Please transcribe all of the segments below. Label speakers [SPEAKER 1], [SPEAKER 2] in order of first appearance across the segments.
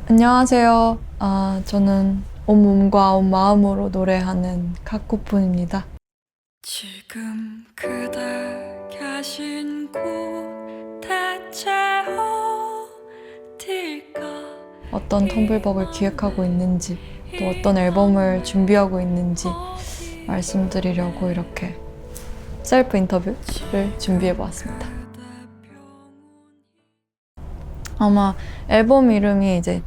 [SPEAKER 1] 안녕하세요. 저는 온 몸과 온 마음으로 노래하는 카코푼입니다. 지금 그대 계신 곳 대체 어딜까? 어떤 텀블벅을 기획하고 있는지, 또 어떤 앨범을 준비하고 있는지 말씀드리려고 이렇게 셀프 인터뷰를 준비해 보았습니다. 아마 앨범 이름이 이제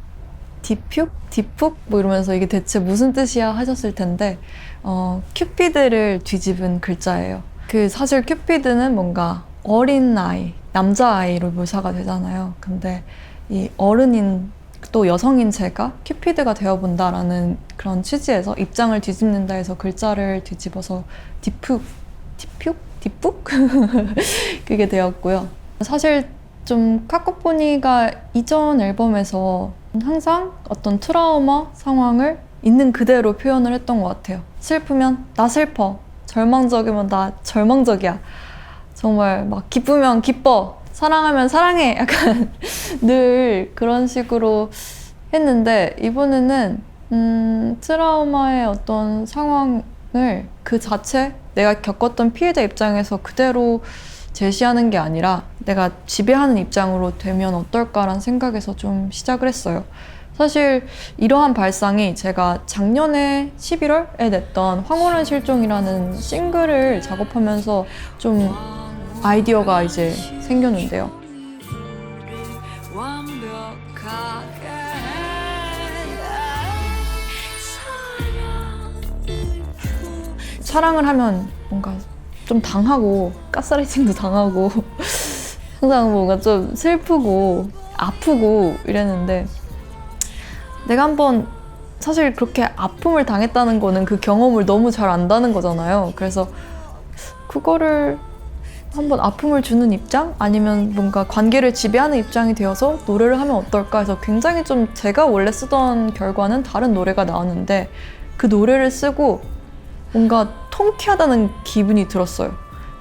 [SPEAKER 1] 디퓨? 디푹? 뭐 이러면서 이게 대체 무슨 뜻이야 하셨을 텐데 큐피드를 뒤집은 글자예요. 사실 큐피드는 뭔가 어린 아이, 남자아이로 묘사가 되잖아요. 근데 이 어른인 또 여성인 제가 큐피드가 되어본다라는 그런 취지에서 입장을 뒤집는다 해서 글자를 뒤집어서 디푹? 디퓨? 디푹? 그게 되었고요. 사실 좀 카코포니가 이전 앨범에서 항상 어떤 트라우마 상황을 있는 그대로 표현을 했던 것 같아요. 슬프면 나 슬퍼, 절망적이면 나 절망적이야, 정말 막 기쁘면 기뻐, 사랑하면 사랑해, 약간 늘 그런 식으로 했는데 이번에는 트라우마의 어떤 상황을 그 자체 내가 겪었던 피해자 입장에서 그대로 제시하는 게 아니라 내가 지배하는 입장으로 되면 어떨까라는 생각에서 좀 시작을 했어요. 사실 이러한 발상이 제가 작년에 11월에 냈던 황홀한 실종이라는 싱글을 작업하면서 좀 아이디어가 이제 생겼는데요. 사랑을 하면 뭔가 좀 당하고 가스라이팅도 당하고 항상 뭔가 좀 슬프고 아프고 이랬는데 내가 한번 사실 그렇게 아픔을 당했다는 거는 그 경험을 너무 잘 안다는 거잖아요. 그래서 그거를 한번 아픔을 주는 입장? 아니면 뭔가 관계를 지배하는 입장이 되어서 노래를 하면 어떨까 해서 굉장히 좀 제가 원래 쓰던 결과는 다른 노래가 나왔는데 그 노래를 쓰고 뭔가 통쾌하다는 기분이 들었어요.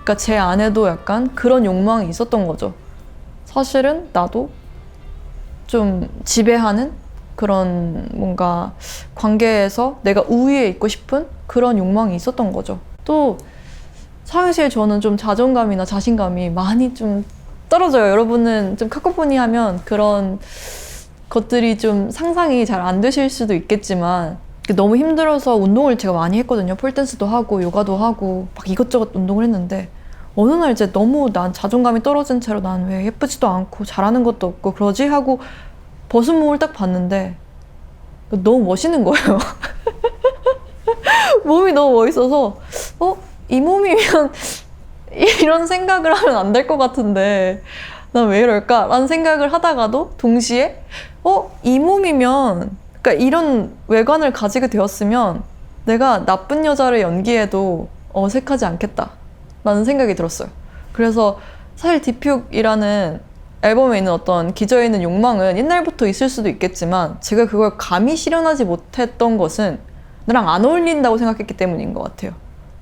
[SPEAKER 1] 그러니까 제 안에도 약간 그런 욕망이 있었던 거죠. 사실은 나도 좀 지배하는 그런 뭔가 관계에서 내가 우위에 있고 싶은 그런 욕망이 있었던 거죠. 또 사실 저는 좀 자존감이나 자신감이 많이 좀 떨어져요. 여러분은 좀 카코포니 하면 그런 것들이 좀 상상이 잘 안 되실 수도 있겠지만 너무 힘들어서 운동을 제가 많이 했거든요. 폴댄스도 하고 요가도 하고 막 이것저것 운동을 했는데 어느 날 이제 너무 난 자존감이 떨어진 채로 난 왜 예쁘지도 않고 잘하는 것도 없고 그러지 하고 벗은 몸을 딱 봤는데 너무 멋있는 거예요. 몸이 너무 멋있어서 이 몸이면 이런 생각을 하면 안 될 것 같은데 난 왜 이럴까? 라는 생각을 하다가도 동시에 이 몸이면 그러니까 이런 외관을 가지게 되었으면 내가 나쁜 여자를 연기해도 어색하지 않겠다 라는 생각이 들었어요. 그래서 사실 디퓨이라는 앨범에 있는 어떤 기저에 있는 욕망은 옛날부터 있을 수도 있겠지만 제가 그걸 감히 실현하지 못했던 것은 나랑 안 어울린다고 생각했기 때문인 것 같아요.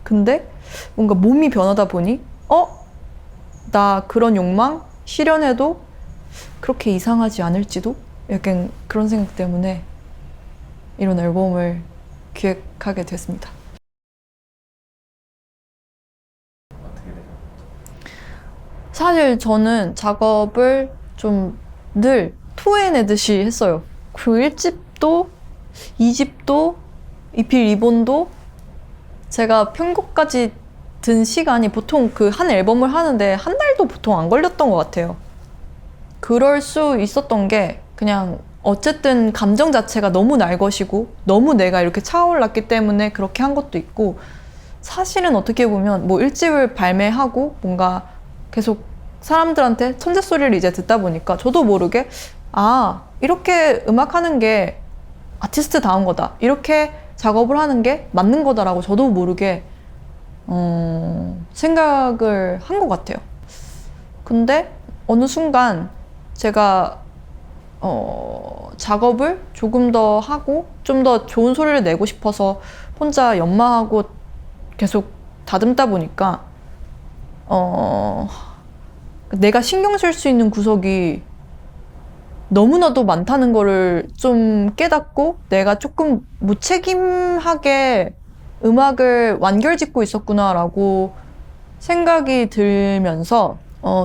[SPEAKER 1] 근데 뭔가 몸이 변하다 보니 나 그런 욕망 실현해도 그렇게 이상하지 않을지도? 약간 그런 생각 때문에 이런 앨범을 기획하게 됐습니다. 사실 저는 작업을 좀 늘 토해내듯이 했어요. 그리고 1집도 2집도 EP 리본도 제가 편곡까지 든 시간이 보통 그 한 앨범을 하는데 한 달도 보통 안 걸렸던 것 같아요. 그럴 수 있었던 게 그냥 어쨌든 감정 자체가 너무 날 것이고 너무 내가 이렇게 차올랐기 때문에 그렇게 한 것도 있고 사실은 어떻게 보면 뭐 1집을 발매하고 뭔가 계속 사람들한테 천재 소리를 이제 듣다 보니까 저도 모르게 이렇게 음악하는 게 아티스트다운 거다, 이렇게 작업을 하는 게 맞는 거다라고 저도 모르게 생각을 한 것 같아요. 근데 어느 순간 제가 작업을 조금 더 하고 좀 더 좋은 소리를 내고 싶어서 혼자 연마하고 계속 다듬다 보니까 내가 신경 쓸 수 있는 구석이 너무나도 많다는 거를 좀 깨닫고 내가 조금 무책임하게 음악을 완결짓고 있었구나라고 생각이 들면서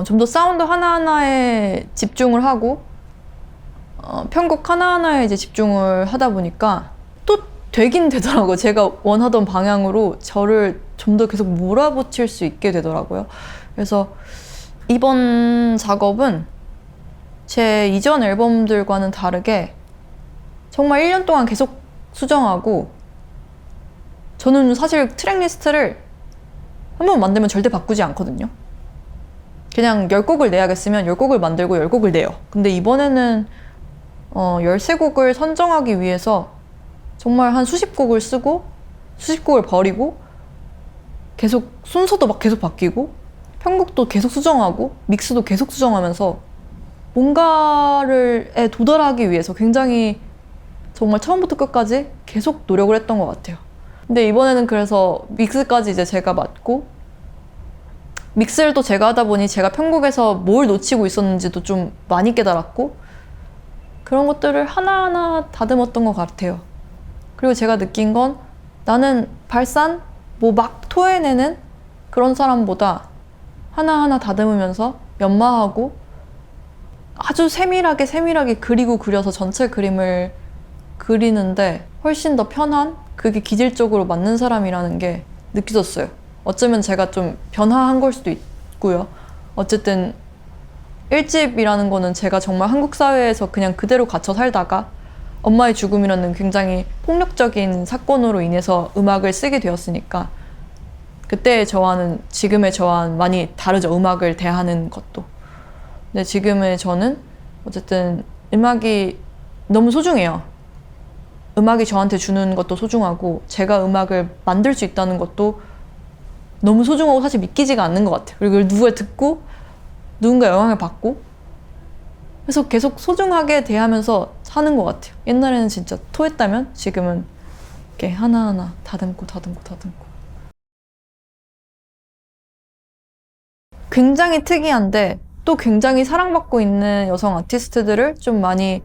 [SPEAKER 1] 좀 더 사운드 하나하나에 집중을 하고 편곡 하나하나에 이제 집중을 하다 보니까 또 되긴 되더라고요. 제가 원하던 방향으로 저를 좀 더 계속 몰아붙일 수 있게 되더라고요. 그래서 이번 작업은 제 이전 앨범들과는 다르게 정말 1년 동안 계속 수정하고, 저는 사실 트랙 리스트를 한번 만들면 절대 바꾸지 않거든요. 그냥 10곡을 내야겠으면 10곡을 만들고 10곡을 내요. 근데 이번에는 13곡을 선정하기 위해서 정말 한 수십 곡을 쓰고 수십 곡을 버리고 계속 순서도 막 계속 바뀌고 편곡도 계속 수정하고 믹스도 계속 수정하면서 뭔가를에 도달하기 위해서 굉장히 정말 처음부터 끝까지 계속 노력을 했던 것 같아요. 근데 이번에는 그래서 믹스까지 이제 제가 맡고, 믹스를 또 제가 하다 보니 제가 편곡에서 뭘 놓치고 있었는지도 좀 많이 깨달았고, 그런 것들을 하나하나 다듬었던 것 같아요. 그리고 제가 느낀 건, 나는 발산 뭐 막 토해내는 그런 사람보다 하나하나 다듬으면서 연마하고 아주 세밀하게 그리고 그려서 전체 그림을 그리는데 훨씬 더 편한, 그게 기질적으로 맞는 사람이라는 게 느껴졌어요. 어쩌면 제가 좀 변화한 걸 수도 있고요. 어쨌든 1집이라는 거는 제가 정말 한국 사회에서 그냥 그대로 갇혀 살다가 엄마의 죽음이라는 굉장히 폭력적인 사건으로 인해서 음악을 쓰게 되었으니까 그때의 저와는 지금의 저와는 많이 다르죠. 음악을 대하는 것도. 근데 지금의 저는 어쨌든 음악이 너무 소중해요. 음악이 저한테 주는 것도 소중하고 제가 음악을 만들 수 있다는 것도 너무 소중하고 사실 믿기지가 않는 것 같아요. 그리고 누가 듣고 누군가 영향을 받고, 그래서 계속 소중하게 대하면서 사는 것 같아요. 옛날에는 진짜 토했다면 지금은 이렇게 하나하나 다듬고. 굉장히 특이한데 또 굉장히 사랑받고 있는 여성 아티스트들을 좀 많이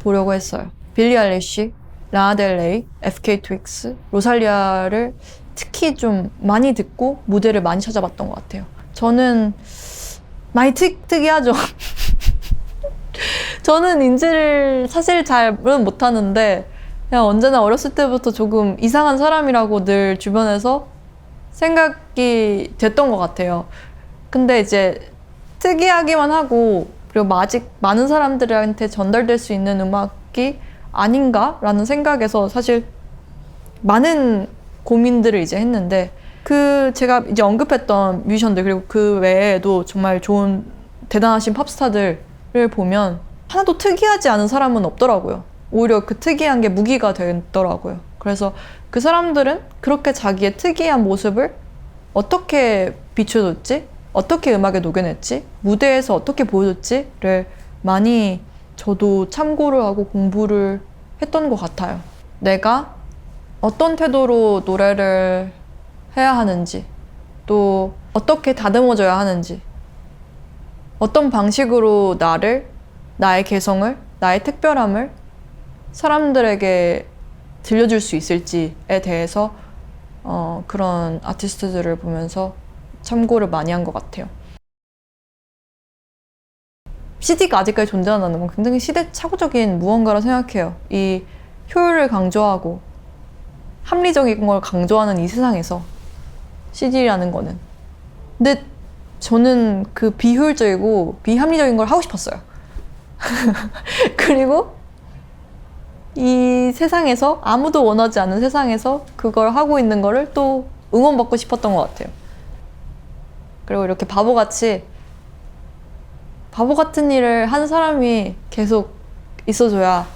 [SPEAKER 1] 보려고 했어요. 빌리 아일리시, 라나델레이, FK 트윅스, 로살리아를 특히 좀 많이 듣고 무대를 많이 찾아봤던 것 같아요. 저는 많이 특이하죠. 저는 인지를 사실 잘은 못하는데 그냥 언제나 어렸을 때부터 조금 이상한 사람이라고 늘 주변에서 생각이 됐던 것 같아요. 근데 이제 특이하기만 하고, 그리고 아직 많은 사람들한테 전달될 수 있는 음악이 아닌가라는 생각에서 사실 많은 고민들을 이제 했는데, 제가 이제 언급했던 뮤지션들 그리고 그 외에도 정말 좋은 대단하신 팝스타들을 보면 하나도 특이하지 않은 사람은 없더라고요. 오히려 그 특이한 게 무기가 되더라고요. 그래서 그 사람들은 그렇게 자기의 특이한 모습을 어떻게 비춰줬지? 어떻게 음악에 녹여냈지? 무대에서 어떻게 보여줬지?를 많이 저도 참고를 하고 공부를 했던 것 같아요. 내가 어떤 태도로 노래를 해야 하는지, 또 어떻게 다듬어져야 하는지, 어떤 방식으로 나의 개성을, 나의 특별함을 사람들에게 들려줄 수 있을지에 대해서 그런 아티스트들을 보면서 참고를 많이 한 것 같아요. CD가 아직까지 존재한다는 건 굉장히 시대착오적인 무언가라 생각해요. 이 효율을 강조하고 합리적인 걸 강조하는 이 세상에서 CD라는 거는. 근데 저는 그 비효율적이고 비합리적인 걸 하고 싶었어요. 그리고 이 세상에서, 아무도 원하지 않는 세상에서 그걸 하고 있는 거를 또 응원받고 싶었던 것 같아요. 그리고 이렇게 바보 같은 일을 한 사람이 계속 있어줘야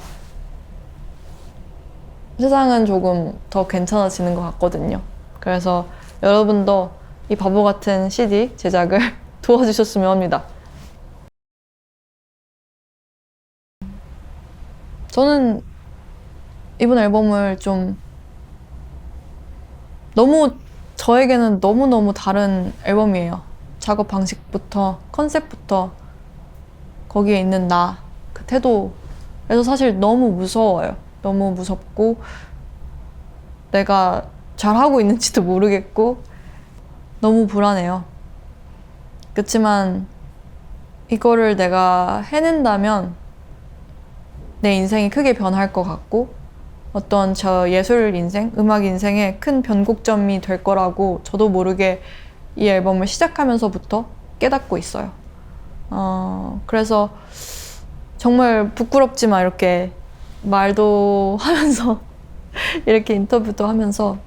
[SPEAKER 1] 세상은 조금 더 괜찮아지는 것 같거든요. 그래서 여러분도 이 바보 같은 CD 제작을 도와주셨으면 합니다. 저는 이번 앨범을 좀 저에게는 너무너무 다른 앨범이에요. 작업 방식부터 컨셉부터 거기에 있는 나, 그 그 태도에서 사실 너무 무서워요. 너무 무섭고 내가 잘하고 있는지도 모르겠고 너무 불안해요. 그렇지만 이거를 내가 해낸다면 내 인생이 크게 변할 것 같고 어떤 저 예술 인생, 음악 인생의 큰 변곡점이 될 거라고 저도 모르게 이 앨범을 시작하면서부터 깨닫고 있어요. 그래서 정말 부끄럽지만 이렇게 말도 하면서 이렇게 인터뷰도 하면서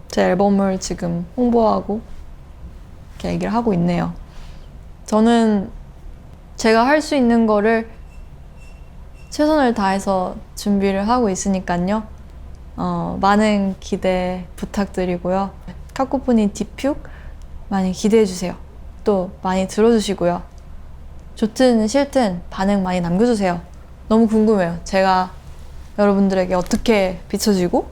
[SPEAKER 1] 제 앨범을 지금 홍보하고 이렇게 얘기를 하고 있네요. 저는 제가 할 수 있는 거를 최선을 다해서 준비를 하고 있으니까요. 많은 기대 부탁드리고요. 카코포니 디퓨 많이 기대해주세요. 또 많이 들어주시고요. 좋든 싫든 반응 많이 남겨주세요. 너무 궁금해요. 제가 여러분들에게 어떻게 비춰지고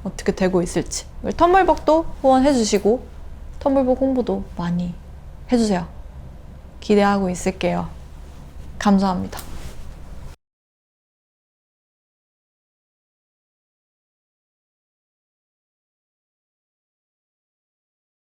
[SPEAKER 1] 어떻게 되고 있을지. 텀블벅도 후원해주시고 텀블벅 홍보도 많이 해주세요. 기대하고 있을게요. 감사합니다.